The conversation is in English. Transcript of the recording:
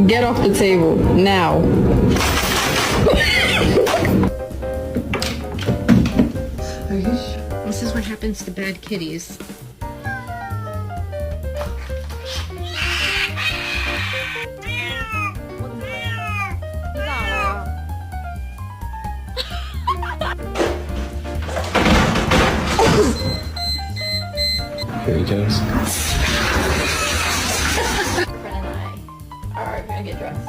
Get off the table, now. This is what happens to bad kitties. Here he goes. Fred and I are gonna get dressed.